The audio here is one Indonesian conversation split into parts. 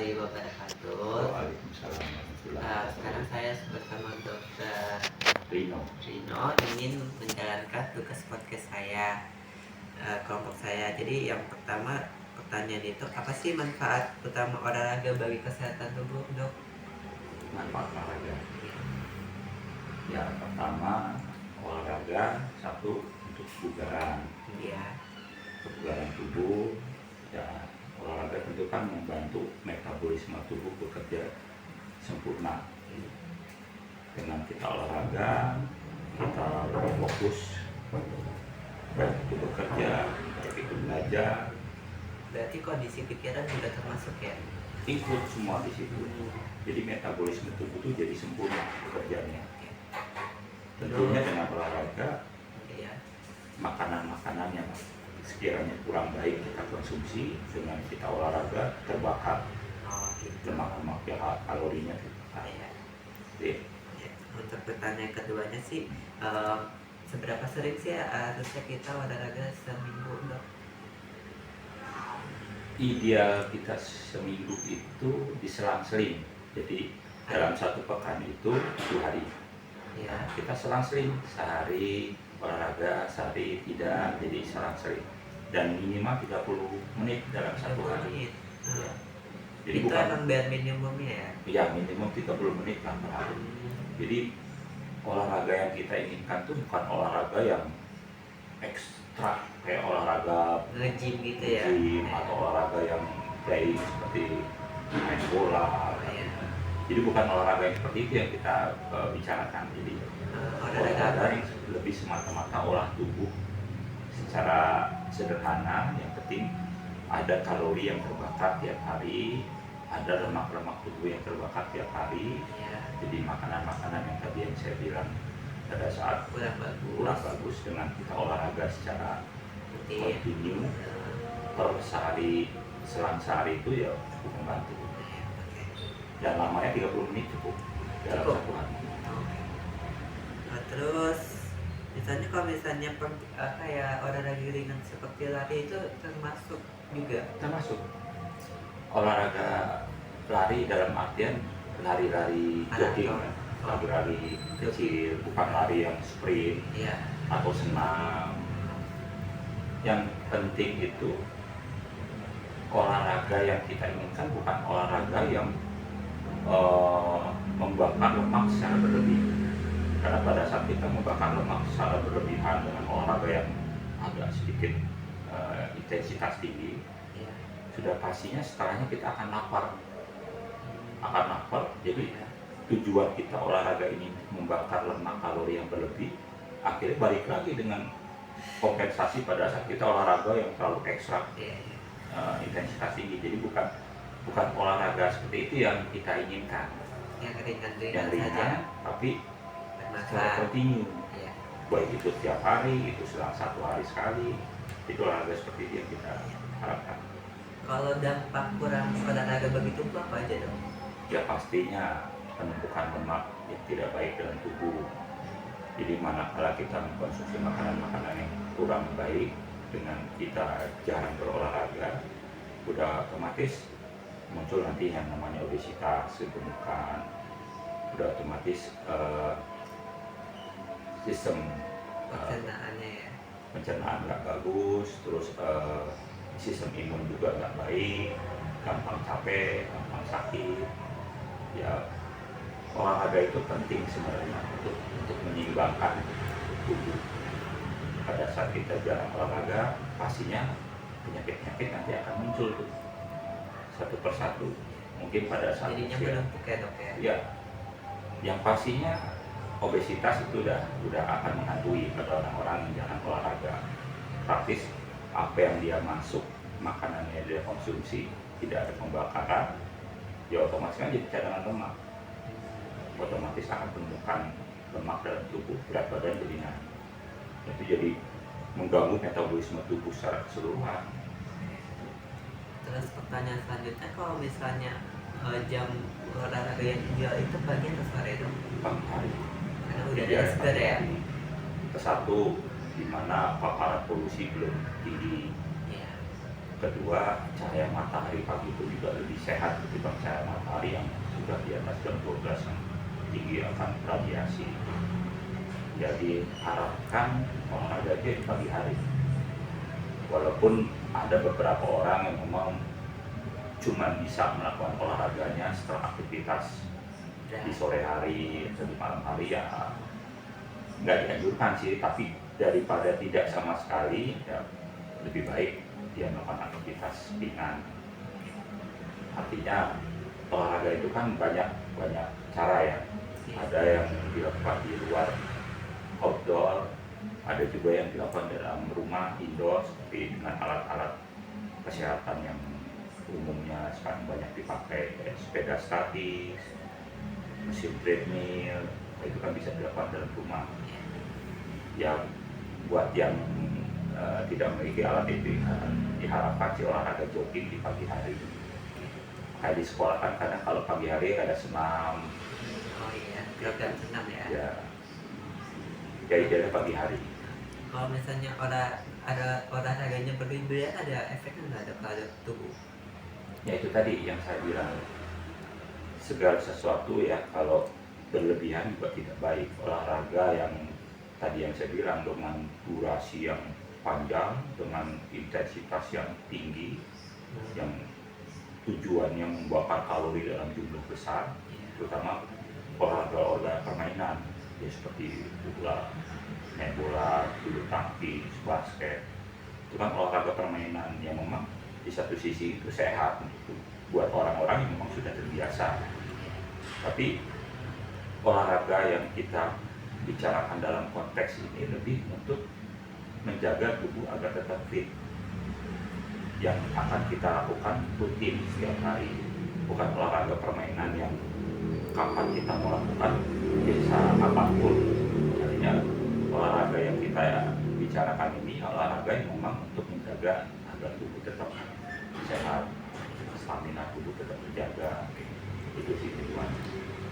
warahmatullahi wabarakatuh. Waalaikumsalam warahmatullahi Sekarang wabarakatuh. saya bersama Dokter Rino. ingin menjalankan tugas podcast saya, kelompok saya. Jadi yang pertama pertanyaan itu, apa sih manfaat utama olahraga bagi kesehatan tubuh, Dok? Manfaat olahraga. Ya, pertama olahraga satu untuk kebugaran Iya. tubuh. Ya, olahraga tentu kan membantu metabolisme tubuh bekerja sempurna. Dengan kita olahraga, kita lebih fokus, baik itu bekerja, baik itu belajar, Berarti kondisi pikiran juga termasuk ya? ikut semua di situ. Jadi metabolisme tubuh itu jadi sempurna bekerjanya. Tentunya dengan olahraga, Iya. makanan-makanan yang sekiranya kurang baik kita konsumsi, dengan kita olahraga terbakar Oh gitu. lemak-lemak ya, kalorinya terbakar. Iya. Jadi, Ya, untuk pertanyaan keduanya sih, seberapa sering sih harusnya kita olahraga seminggu, Dok? ideal kita seminggu itu diselang-seling. Jadi dalam satu pekan itu 7 hari. Ya. Kita selang-seling, sehari olahraga, sehari tidak, jadi selang-seling. Dan minimal 30 menit dalam satu hari. Menit. Ya. Jadi Itu bukan, emang bare minimumnya ya? ya minimum 30 menit lah per hari. Jadi olahraga yang kita inginkan tuh bukan olahraga yang ekstra kayak olahraga Nge-gym gitu ya? gym atau olahraga yang kayak seperti main bola. Ya. Jadi bukan olahraga yang seperti itu yang kita bicarakan. Jadi olahraga yang lebih semata-mata olah tubuh secara sederhana. Yang penting ada kalori yang terbakar tiap hari, ada lemak-lemak tubuh yang terbakar tiap hari. Ya. Jadi makanan-makanan yang tadi yang saya bilang pada saat Kurang bagus dengan kita olahraga secara rutin. kontinu per sehari, selang sehari itu ya cukup membantu. Dan lamanya 30 menit cukup dalam Cukup. satu hari. Terus misalnya kalau misalnya kayak olahraga ringan seperti lari itu termasuk juga? Termasuk olahraga lari dalam artian lari-lari jogging, lari-lari kecil, bukan lari yang sprint Iya. atau senam. Yang penting itu olahraga yang kita inginkan bukan olahraga yang membakar lemak secara berlebih. Karena pada saat kita membakar lemak secara berlebihan dengan olahraga yang agak sedikit intensitas tinggi, Iya. sudah pastinya setelahnya kita akan lapar. Jadi tujuan kita olahraga ini membakar lemak kalori yang berlebih, akhirnya balik lagi dengan kompensasi pada saat kita olahraga yang terlalu ekstra, intensitas tinggi. Jadi bukan olahraga seperti itu yang kita inginkan. Yang Yang ringan saja. tapi secara Bermanfaat. kontinu, Iya. baik itu tiap hari, itu selang satu hari sekali. Itu olahraga seperti itu yang kita harapkan. Kalau dampak kurang olahraga bagi tubuh apa aja, Dok? Ya pastinya penumpukan lemak yang tidak baik dalam tubuh. Jadi manakala kita mengkonsumsi makanan-makanan yang kurang baik dengan kita jarang berolahraga, udah otomatis muncul nanti yang namanya obesitas, kegemukan. Udah otomatis sistem Pencernaannya ya. pencernaan nggak bagus, terus sistem imun juga nggak baik, gampang capek, gampang sakit. Ya olahraga itu penting sebenarnya untuk menyeimbangkan tubuh. Pada saat kita jarang olahraga, pastinya penyakit-penyakit nanti akan muncul tuh satu persatu. Mungkin pada saat Jadinya usia, menumpuk ya, Dok ya. ya, yang pastinya obesitas itu udah akan menghantui pada orang-orang yang jarang olahraga. Praktis apa yang dia masuk, makanannya dia konsumsi tidak ada pembakaran, ya otomatis kan jadi cadangan lemak. Otomatis akan menemukan lemak dalam tubuh, berat badan jadi naik. Itu jadi mengganggu metabolisme tubuh secara keseluruhan. Terus pertanyaan selanjutnya, kalau misalnya jam olahraga yang ideal itu pagi atau sore, Dok? Pagi hari. Karena udah ada segar ya. Kesatu, di mana paparan polusi belum tinggi. Iya. kedua, cahaya matahari pagi itu juga lebih sehat ketimbang cahaya matahari yang sudah di atas jam 12 yang tinggi akan radiasi. Jadi harapkan olahraga di pagi hari. Walaupun ada beberapa orang yang memang cuma bisa melakukan olahraganya setelah aktivitas di sore hari atau di malam hari, ya nggak dianjurkan sih, tapi daripada tidak sama sekali ya lebih baik dia melakukan aktivitas ringan. Artinya olahraga itu kan banyak cara ya, ada yang dilakukan di luar outdoor, ada juga yang dilakukan dalam rumah indoor seperti dengan alat-alat kesehatan yang umumnya sekarang banyak dipakai, kayak sepeda statis, mesin treadmill, itu kan bisa dilakukan dalam rumah. Ya buat yang tidak memiliki alat itu, diharapkan sih olahraga jogging di pagi hari. Kayak di sekolah kan kadang kalau pagi hari ada senam. Oh iya, program senam ya. Ya, jadi pagi hari. Kalau misalnya ada olahraganya berlebihan, ada efeknya nggak ada pada tubuh? Ya itu tadi yang saya bilang, segala sesuatu ya kalau berlebihan juga tidak baik. Olahraga yang tadi yang saya bilang dengan durasi yang panjang, dengan intensitas yang tinggi, yang tujuannya membakar kalori dalam jumlah besar, terutama olahraga permainan ya seperti bola, main bola, bulu tangkis, basket, itu kan olahraga permainan yang memang di satu sisi itu sehat untuk buat orang-orang yang memang sudah terbiasa. Tapi olahraga yang kita bicarakan dalam konteks ini lebih untuk menjaga tubuh agar tetap fit, yang akan kita lakukan rutin setiap hari, bukan olahraga permainan yang kapan kita mau lakukan bisa apapun. Artinya olahraga yang kita bicarakan ini olahraga yang memang untuk menjaga agar tubuh tetap sehat, stamina tubuh tetap terjaga, itu sih tujuan.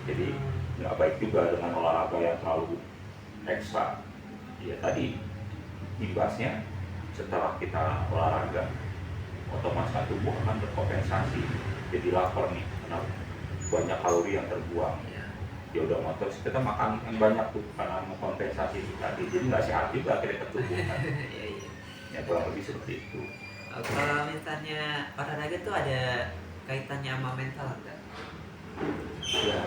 Jadi nggak baik juga dengan olahraga yang terlalu ekstra. Ya tadi imbasnya setelah kita olahraga otomatis tubuh akan berkompensasi, jadi lapar nih karena banyak kalori yang terbuang. Ya udah motor kita makan yang banyak tuh karena mengkompensasi itu tadi, jadi nggak sehat juga akhirnya tubuh kan. Ya kurang lebih seperti itu. Kalau misalnya olahraga tuh ada kaitannya sama mental enggak? Ya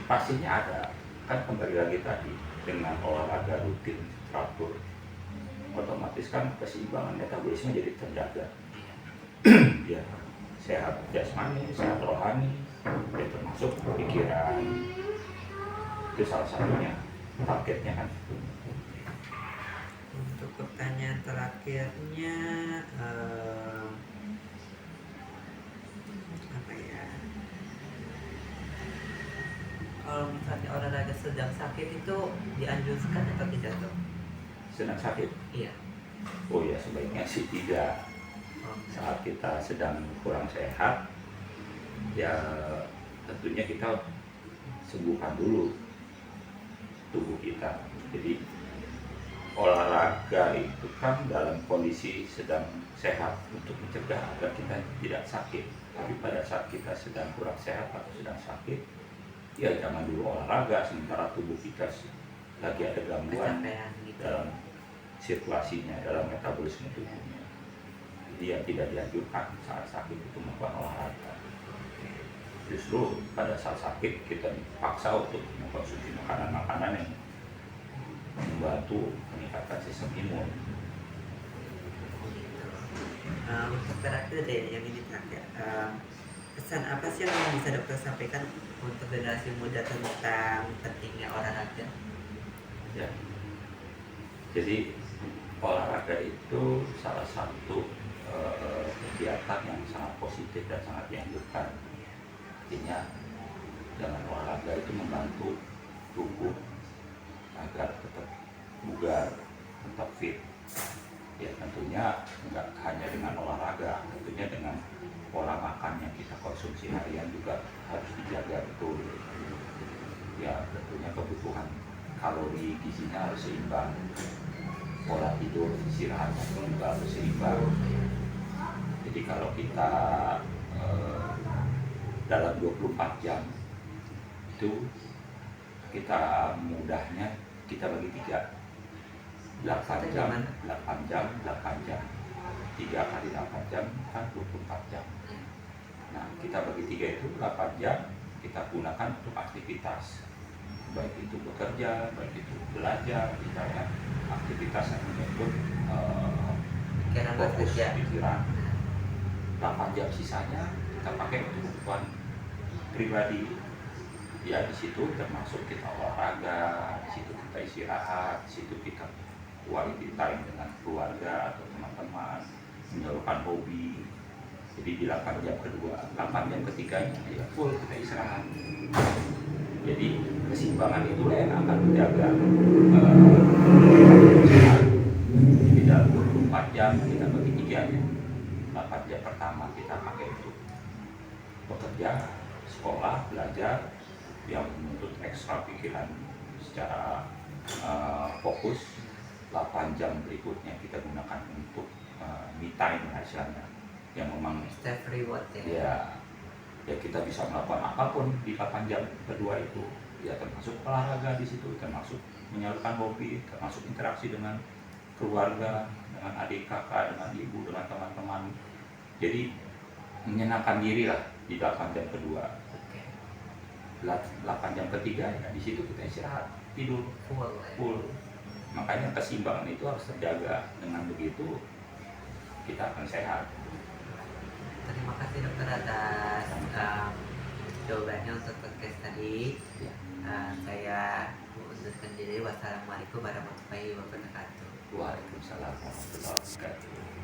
pastinya ada, kan kembali lagi tadi dengan olahraga rutin teratur, otomatis kan keseimbangan metabolisme jadi terjaga. Ya sehat jasmani, sehat rohani, ya termasuk pikiran, itu salah satunya targetnya kan. Untuk pertanyaan terakhirnya, apa ya? Kalau misalnya olahraga sedang sakit itu dianjurkan atau tidak tuh? Sedang sakit? Iya. Oh ya sebaiknya sih tidak. Saat kita sedang kurang sehat, ya tentunya kita sembuhkan dulu tubuh kita. Jadi olahraga itu kan dalam kondisi sedang sehat untuk mencegah agar kita tidak sakit. Tapi pada saat kita sedang kurang sehat atau sedang sakit, ya jangan dulu olahraga sementara tubuh kita lagi ada gangguan Gitu. dalam sirkulasinya, dalam metabolisme tubuhnya. Jadi yang tidak dianjurkan saat sakit itu melakukan olahraga. Justru pada saat sakit kita dipaksa untuk mengkonsumsi makanan-makanan yang membantu meningkatkan sistem imun. Untuk terakhir deh, yang ini terakhir, pesan apa sih yang bisa dokter sampaikan untuk generasi muda tentang pentingnya olahraga? Ya, jadi olahraga itu salah satu kegiatan yang sangat positif dan sangat dianjurkan. Artinya dengan olahraga itu membantu tubuh agar tetap bugar, tetap fit. Ya tentunya nggak hanya dengan olahraga, tentunya dengan pola makan yang kita konsumsi harian juga harus dijaga betul. Ya tentunya kebutuhan kalori gizinya harus seimbang, pola tidur istirahatnya juga harus seimbang. Jadi Jadi kalau kita eh, dalam 24 jam itu kita mudahnya kita bagi 3, 8 Itu jam, gimana? 8 jam, 8 jam, 3 kali 8 jam kan 24 jam. Nah, kita bagi 3 itu 8 jam kita gunakan untuk aktivitas, baik itu bekerja, baik itu belajar, misalnya aktivitas yang menyebut Pikiran buat fokus kerja. pikiran. 8 jam sisanya kita pakai untuk kebutuhan pribadi. Ya di situ termasuk kita olahraga, di situ kita istirahat, di situ kita quality time dengan keluarga atau teman-teman, menyalurkan hobi. Jadi di 8 jam kedua, 8 jam ketiganya ya full kita istirahat. Jadi keseimbangan itulah yang akan menjaga di dalam 24 jam kita bagi 3 aja. 8 jam pertama kita pakai untuk bekerja, sekolah, belajar yang menuntut ekstra pikiran secara fokus. 8 jam berikutnya kita gunakan untuk me time hasilnya yang memang Self reward ya. ya kita bisa melakukan apapun di 8 jam kedua itu, ya termasuk olahraga di situ, termasuk menyalurkan hobi, termasuk interaksi dengan keluarga, dengan adik kakak, dengan ibu, dengan teman-teman. Jadi menyenangkan diri lah di 8 jam kedua. Oke. 8 jam ketiga ya di situ kita istirahat, tidur Full ya. full. Makanya keseimbangan itu harus terjaga. Dengan begitu kita akan sehat. Terima kasih dokter atas jawabannya untuk podcast tadi. Ya. Saya mengundurkan diri. Wassalamualaikum warahmatullahi wabarakatuh. Waalaikumsalam warahmatullahi wabarakatuh.